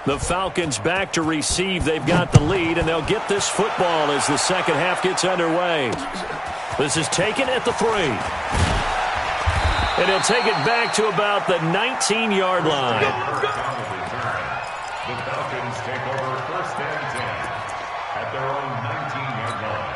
The Falcons back to receive. They've got the lead, and they'll get this football as the second half gets underway. This is taken at the 3. And he'll take it back to about the 19-yard line. The Falcons take over 1st and 10 at their own 19-yard line.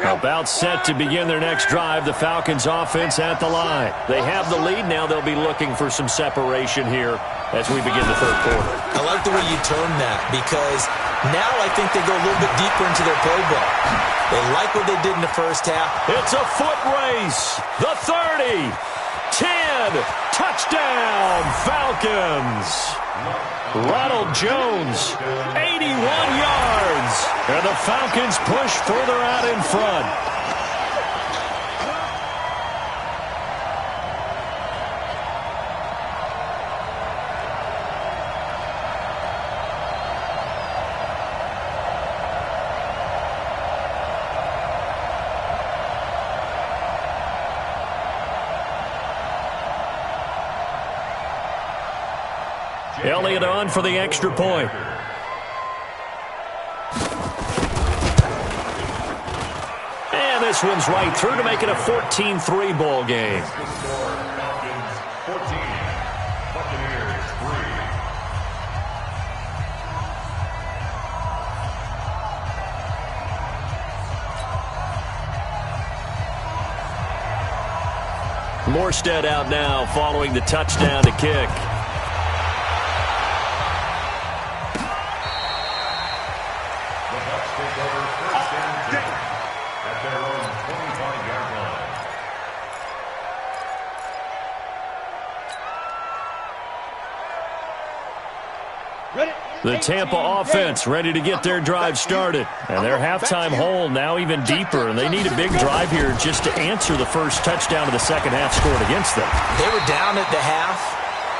About set to begin their next drive, the Falcons offense at the line. They have the lead. Now they'll be looking for some separation here as we begin the third quarter. I like the way you term that because now I think they go a little bit deeper into their playbook. They like what they did in the first half. It's a foot race. The 30, 10, touchdown, Falcons. Ronald Jones, 81 yards. And the Falcons push further out in front. Elliott on for the extra point. And this one's right through to make it a 14-3 ball game. Falcons 14, Buccaneers 3. Morstead out now following the touchdown to kick. The Tampa offense ready to get their drive started. And their halftime hole now even deeper, and they need a big drive here just to answer the first touchdown of the second half scored against them. They were down at the half.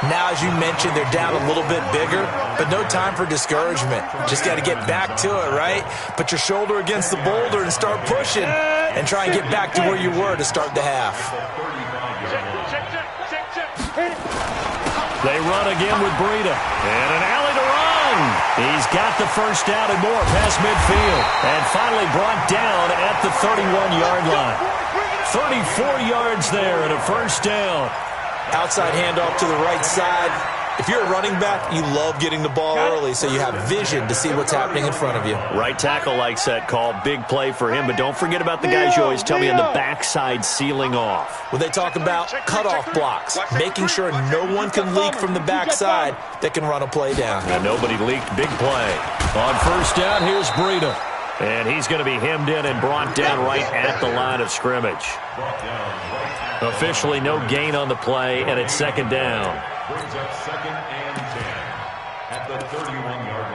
Now, as you mentioned, they're down a little bit bigger, but no time for discouragement. Just got to get back to it, right? Put your shoulder against the boulder and start pushing and try and get back to where you were to start the half. They run again with Breida. And an alley to run. He's got the first down and more past midfield. And finally brought down at the 31-yard line. 34 yards there and a first down. Outside handoff to the right side. If you're a running back, you love getting the ball early so you have vision to see what's happening in front of you. Right tackle likes that call. Big play for him. But don't forget about the guys you always tell me on the backside sealing off. When they talk about cutoff blocks, making sure no one can leak from the backside that can run a play down. And nobody leaked. Big play. On first down, here's Breida. And he's going to be hemmed in and brought down right at the line of scrimmage. Officially no gain on the play, and it's second down. Brings up 2nd and 10 at the 31-yard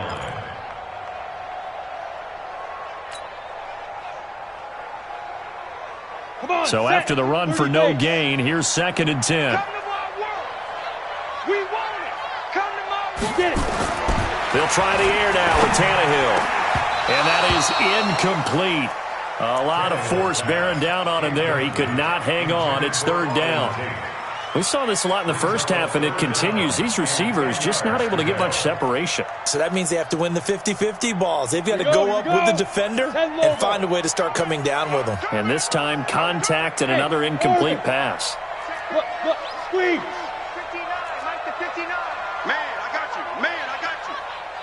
line. So after the run for no gain, here's 2nd and 10. They'll try the air now with Tannehill. And that is incomplete. A lot of force bearing down on him there. He could not hang on. It's 3rd down. We saw this a lot in the first half, and it continues. These receivers just not able to get much separation. So that means they have to win the 50-50 balls. They've got to go up with the defender and find a way to start coming down with them. And this time, contact and another incomplete pass. Squeeze. 59, Mike the 59. Man, I got you. Man, I got you.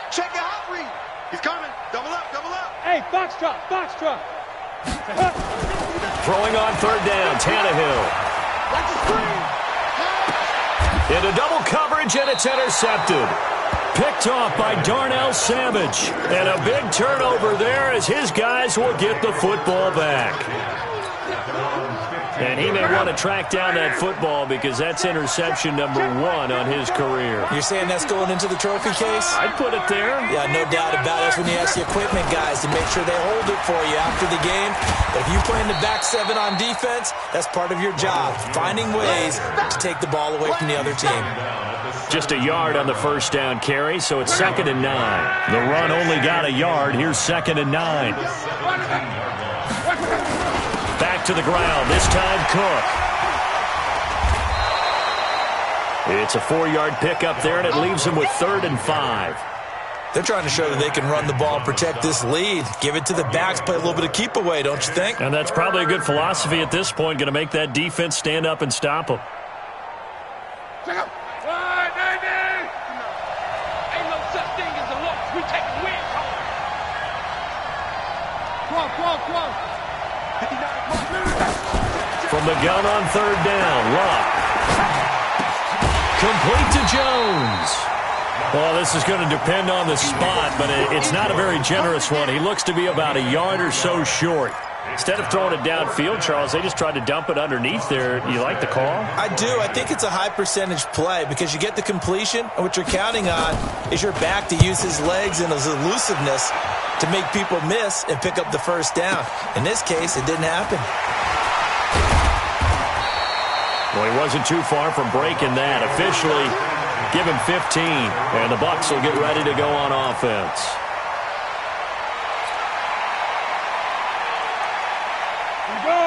Check it out, read. He's coming. Double up, double up. Hey, box truck, box truck. Throwing on 3rd down, Tannehill. Watch the screen. Into double coverage, and it's intercepted. Picked off by Darnell Savage. And a big turnover there as his guys will get the football back. And he may want to track down that football because that's interception number 1 on his career. You're saying that's going into the trophy case? I'd put it there. Yeah, no doubt about it. That's when you ask the equipment guys to make sure they hold it for you after the game. But if you play in the back 7 on defense, that's part of your job, finding ways to take the ball away from the other team. just a yard on the first down carry, so it's 2nd and 9. The run only got a yard. Here's 2nd and 9. Back to the ground, this time Cook. It's a 4-yard pickup there, and it leaves him with 3rd and 5. They're trying to show that they can run the ball and protect this lead. Give it to the backs, play a little bit of keep away, don't you think? And that's probably a good philosophy at this point, going to make that defense stand up and stop them. Check out. Ain't no such thing as a loss. We take a win. Come on. From the gun on 3rd down, Luck. Complete to Jones. Well, this is going to depend on the spot, but it's not a very generous one. He looks to be about a yard or so short. Instead of throwing it downfield, Charles, they just tried to dump it underneath there. You like the call? I do. I think it's a high-percentage play because you get the completion, and what you're counting on is your back to use his legs and his elusiveness to make people miss and pick up the first down. In this case, it didn't happen. Well, he wasn't too far from breaking that. Officially, give him 15, and the Bucs will get ready to go on offense.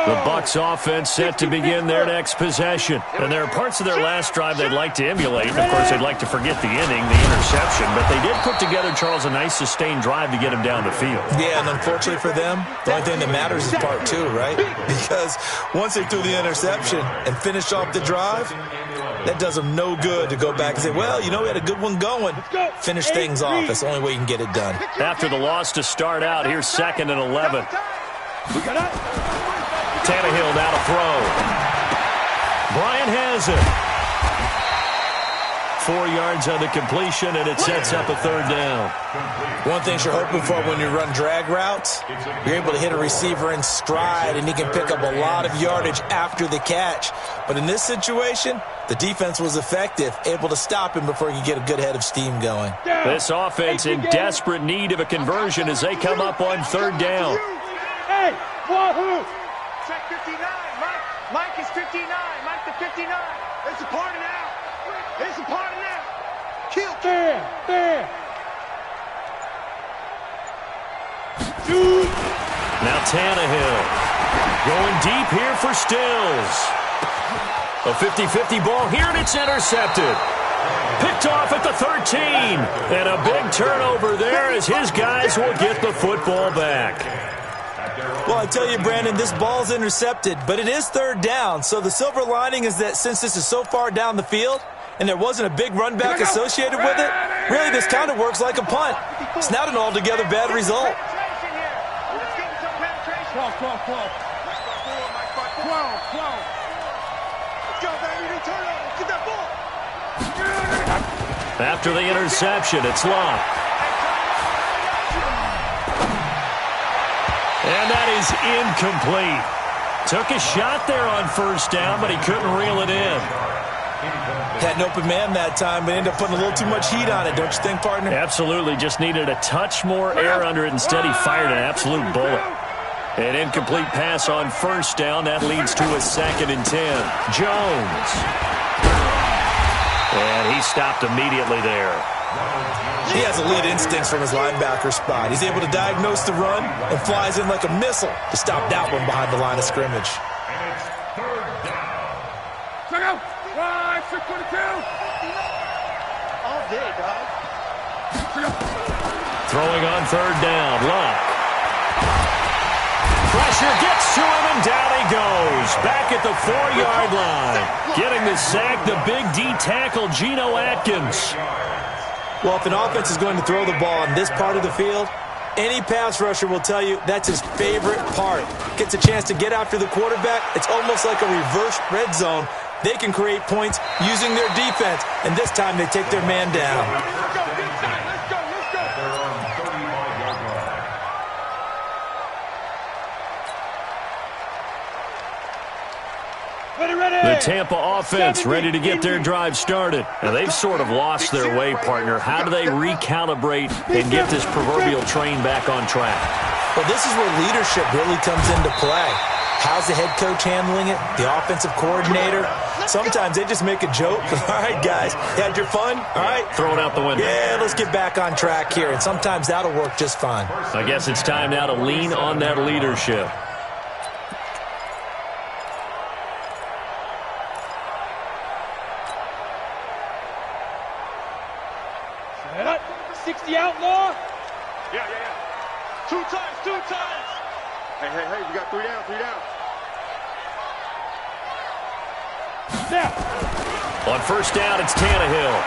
The Bucs offense set to begin their next possession. And there are parts of their last drive they'd like to emulate. Of course, they'd like to forget the inning, the interception. But they did put together, Charles, a nice sustained drive to get him down the field. Yeah, and unfortunately for them, the only thing that matters is part 2, right? Because once they threw the interception and finished off the drive, that does them no good to go back and say, well, you know, we had a good one going. Finish things off. That's the only way you can get it done. After the loss to start out, here's 2nd and 11. Tannehill now to throw. Bryant has it. 4 yards on the completion, and it sets up a 3rd down. One thing you're hoping for when you run drag routes, you're able to hit a receiver in stride, and he can pick up a lot of yardage after the catch. But in this situation, the defense was effective, able to stop him before he could get a good head of steam going. This offense in desperate need of a conversion as they come up on 3rd down. Hey, wahoo! Check 59, Mike. Mike is 59. Mike the 59. It's a party now. It's a party now. Kill. There. Now Tannehill going deep here for Stills. A 50-50 ball here, and it's intercepted. Picked off at the 13. And a big turnover there as his guys will get the football back. Well, I tell you, Brandon, this ball's intercepted, but it is 3rd down. So the silver lining is that since this is so far down the field and there wasn't a big run back associated with it, really this kind of works like a punt. It's not an altogether bad result. After the interception, it's Luck. And that is incomplete. Took a shot there on 1st down, but he couldn't reel it in. Had an open man that time, but ended up putting a little too much heat on it, don't you think, partner? Absolutely. Just needed a touch more air under it. Instead, he fired an absolute bullet. An incomplete pass on 1st down. That leads to a 2nd and 10. Jones. And he stopped immediately there. He has elite instincts from his linebacker spot. He's able to diagnose the run and flies in like a missile to stop that one behind the line of scrimmage. And it's 3rd down. Check out. 622. All day, dog. Throwing on 3rd down. Luck. Pressure gets to him, and down he goes. Back at the 4-yard line. Getting the sack, the big D tackle, Geno Atkins. Well, if an offense is going to throw the ball in this part of the field, any pass rusher will tell you that's his favorite part. Gets a chance to get after the quarterback. It's almost like a reverse red zone. They can create points using their defense, and this time they take their man down. Let's go. They're on 35-yard line. The Tampa offense ready to get their drive started. Now, they've sort of lost their way, partner. How do they recalibrate and get this proverbial train back on track? Well, this is where leadership really comes into play. How's the head coach handling it? The offensive coordinator? Sometimes they just make a joke. All right, guys, you had your fun? All right. Throw it out the window. Yeah, let's get back on track here, and sometimes that'll work just fine. I guess it's time now to lean on that leadership. Set up. 60 outlaw. Yeah. 2 times. Hey, we got 3 down. Now. On first down, it's Tannehill.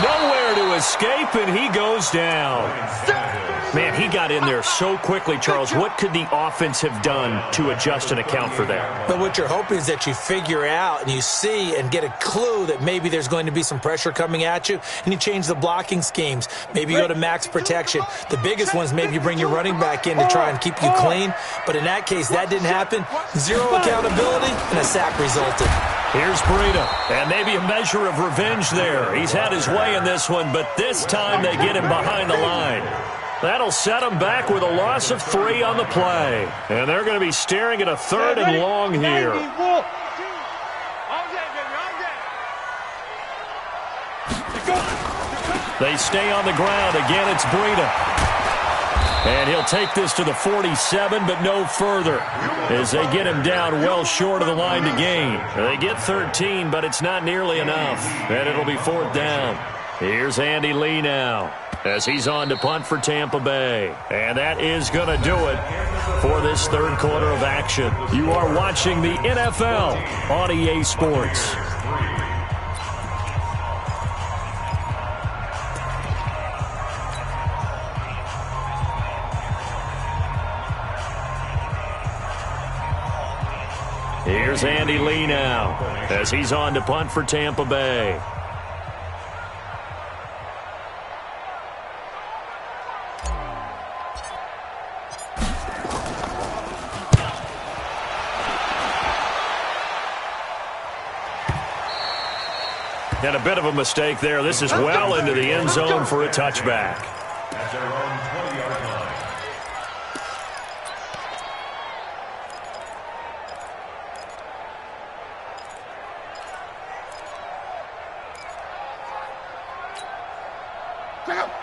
Nowhere to escape, and he goes down. Man, he got in there so quickly, Charles. What could the offense have done to adjust and account for that? But what you're hoping is that you figure out and you see and get a clue that maybe there's going to be some pressure coming at you, and you change the blocking schemes. Maybe you go to max protection. The biggest one is maybe you bring your running back in to try and keep you clean. But in that case, that didn't happen. 0 accountability, and a sack resulted. Here's Breida, and maybe a measure of revenge there. He's had his way in this one, but this time they get him behind the line. That'll set him back with a loss of 3 on the play. And they're going to be staring at a 3rd and long here. They stay on the ground. Again, it's Breida. And he'll take this to the 47, but no further, as they get him down well short of the line to gain. They get 13, but it's not nearly enough, and it'll be 4th down. Here's Andy Lee now, as he's on to punt for Tampa Bay. And that is going to do it for this 3rd quarter of action. You are watching the NFL on EA Sports. Here's Andy Lee now, as he's on to punt for Tampa Bay. And a bit of a mistake there. This is well into the end zone for a touchback. At their own 20-yard line.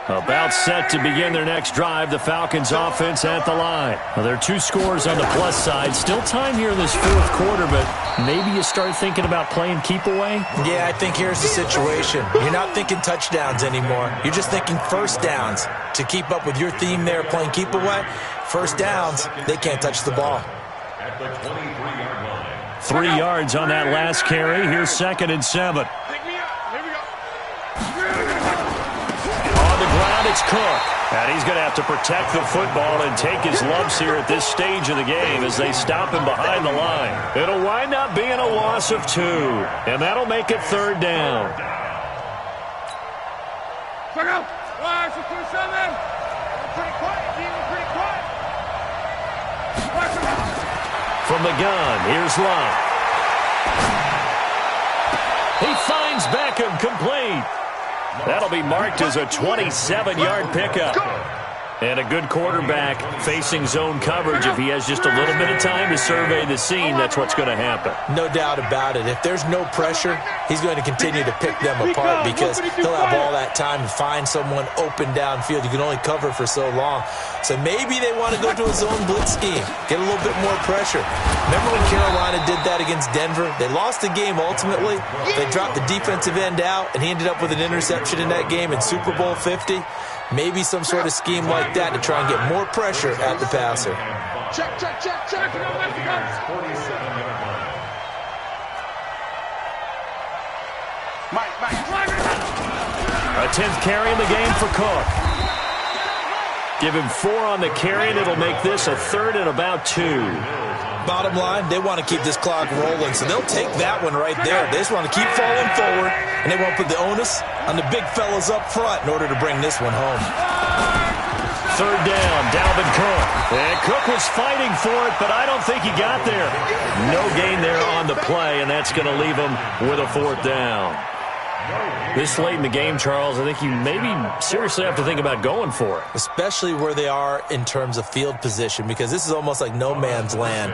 About set to begin their next drive, the Falcons offense at the line. Well, there are 2 scores on the plus side. Still time here in this 4th quarter, but maybe you start thinking about playing keep away? Yeah, I think here's the situation. You're not thinking touchdowns anymore. You're just thinking first downs. To keep up with your theme there, playing keep away, first downs, they can't touch the ball. At the 23-yard line. 3 yards on that last carry. Here's 2nd and 7. It's Cook, and he's going to have to protect the football and take his lumps here at this stage of the game as they stop him behind the line. It'll wind up being a loss of 2, and that'll make it 3rd down. Check out. Watch the 2-7. Pretty quiet, team. Pretty quiet. From the gun, here's Love. He finds Beckham complete. That'll be marked as a 27-yard pickup. And a good quarterback facing zone coverage. If he has just a little bit of time to survey the scene, that's what's going to happen. No doubt about it. If there's no pressure, he's going to continue to pick them apart because he'll have all that time to find someone open downfield. You can only cover for so long. So maybe they want to go to a zone blitz scheme, get a little bit more pressure. Remember when Carolina did that against Denver? They lost the game ultimately. They dropped the defensive end out, and he ended up with an interception in that game in Super Bowl 50. Maybe some sort of scheme like that to try and get more pressure at the passer. Check. 47-yard line. Mike. A 10th carry in the game for Cook. Give him 4 on the carry, and it'll make this a 3rd and about 2. Bottom line, they want to keep this clock rolling, so they'll take that one right there. They just want to keep falling forward, and they won't put the onus on the big fellas up front in order to bring this one home. 3rd down, Dalvin Cook. And Cook was fighting for it, but I don't think he got there. No gain there on the play, and that's going to leave him with a 4th down. This late in the game, Charles, I think you maybe seriously have to think about going for it. Especially where they are in terms of field position, because this is almost like no man's land.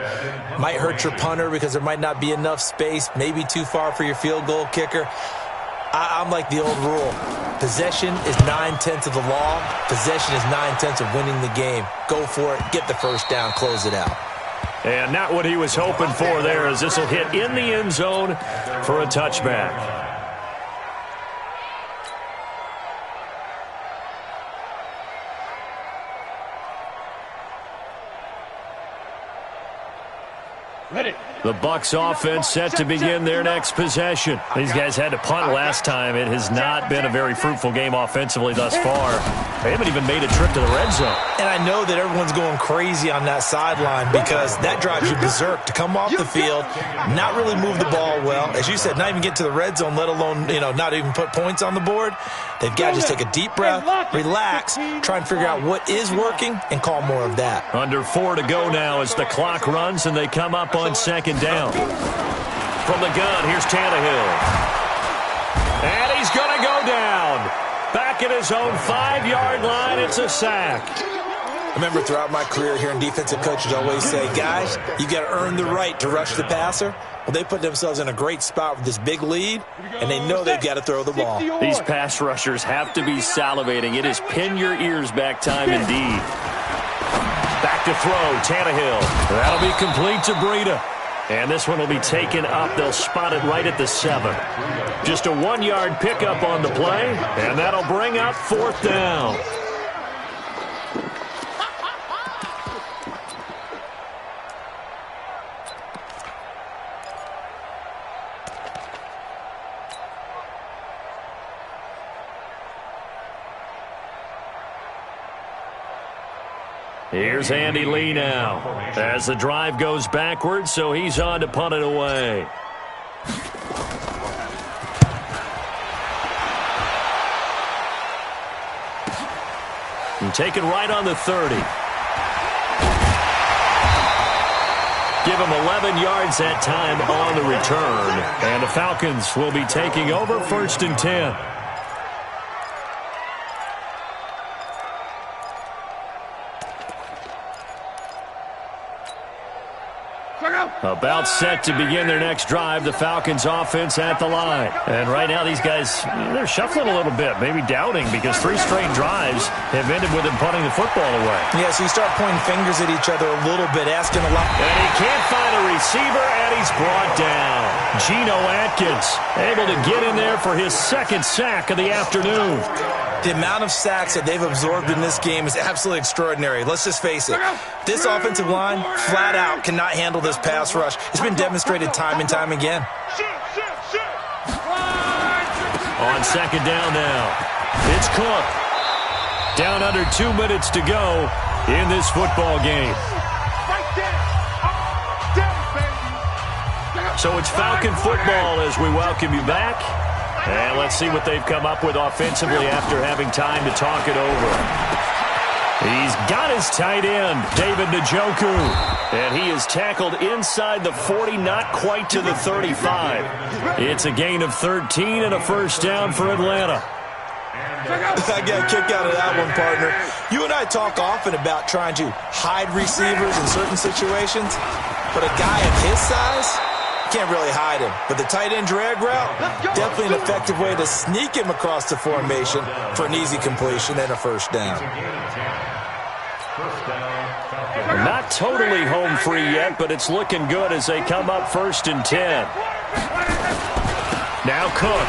Might hurt your punter because there might not be enough space, maybe too far for your field goal kicker. I'm like the old rule. Possession is 9/10 of the law. Possession is 9/10 of winning the game. Go for it, get the first down, close it out. And not what he was hoping for there, as this will hit in the end zone for a touchback. The Bucs offense set to begin their next possession. These guys had to punt last time. It has not been a very fruitful game offensively thus far. They haven't even made a trip to the red zone. And I know that everyone's going crazy on that sideline because that drives you berserk to come off the field, not really move the ball well. As you said, not even get to the red zone, let alone, not even put points on the board. They've got to just take a deep breath, relax, try and figure out what is working, and call more of that. Under 4 to go now as the clock runs and they come up on second down. From the gun, here's Tannehill. And he's going to go down. Back at his own 5-yard line, it's a sack. I remember throughout my career hearing defensive coaches always say, guys, you got to earn the right to rush the passer. Well, they put themselves in a great spot with this big lead, and they know they've got to throw the ball. These pass rushers have to be salivating. It is pin your ears back time indeed. Back to throw, Tannehill. That'll be complete to Breida. And this one will be taken up. They'll spot it right at the 7. Just a 1-yard pickup on the play, and that'll bring up 4th down. Here's Andy Lee now as the drive goes backwards, so he's on to punt it away. And taken right on the 30. Give him 11 yards that time on the return. And the Falcons will be taking over 1st and 10. About set to begin their next drive, the Falcons offense at the line. And right now these guys, they're shuffling a little bit, maybe doubting, because 3 straight drives have ended with them punting the football away. Yeah, so you start pointing fingers at each other a little bit, asking a lot. And he can't find a receiver, and he's brought down. Geno Atkins able to get in there for his 2nd sack of the afternoon. The amount of sacks that they've absorbed in this game is absolutely extraordinary. Let's just face it. This offensive line, flat out, cannot handle this pass rush. It's been demonstrated time and time again. On second down now, it's Cook. Down under 2 minutes to go in this football game. So it's Falcon football as we welcome you back. And let's see what they've come up with offensively after having time to talk it over. He's got his tight end, David Njoku. And he is tackled inside the 40, not quite to the 35. It's a gain of 13 and a 1st down for Atlanta. I got a kick out of that one, partner. You and I talk often about trying to hide receivers in certain situations, but a guy of his size can't really hide him. But the tight end drag route, definitely an effective way to sneak him across the formation for an easy completion and a 1st down. Not totally home free yet, but it's looking good as they come up 1st and 10. Now Cook.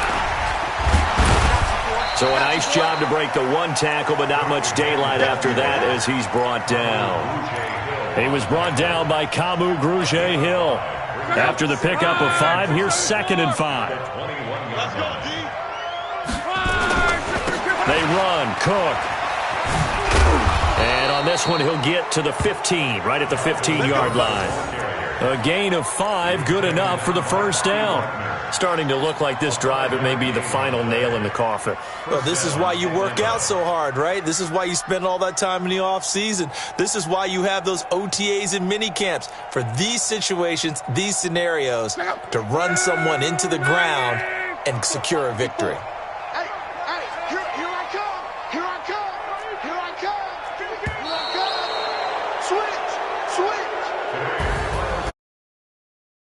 So a nice job to break the 1 tackle, but not much daylight after that as he's brought down. He was brought down by Kamu Grugier-Hill. After the pickup of 5, here's 2nd and 5. They run, Cook. And on this one, he'll get to the 15, right at the 15-yard line. A gain of 5, good enough for the 1st down. Starting to look like this drive, it may be the final nail in the coffin. Well, this is why you work out so hard, right? This is why you spend all that time in the offseason. This is why you have those OTAs and mini camps. For these situations, these scenarios, to run someone into the ground and secure a victory.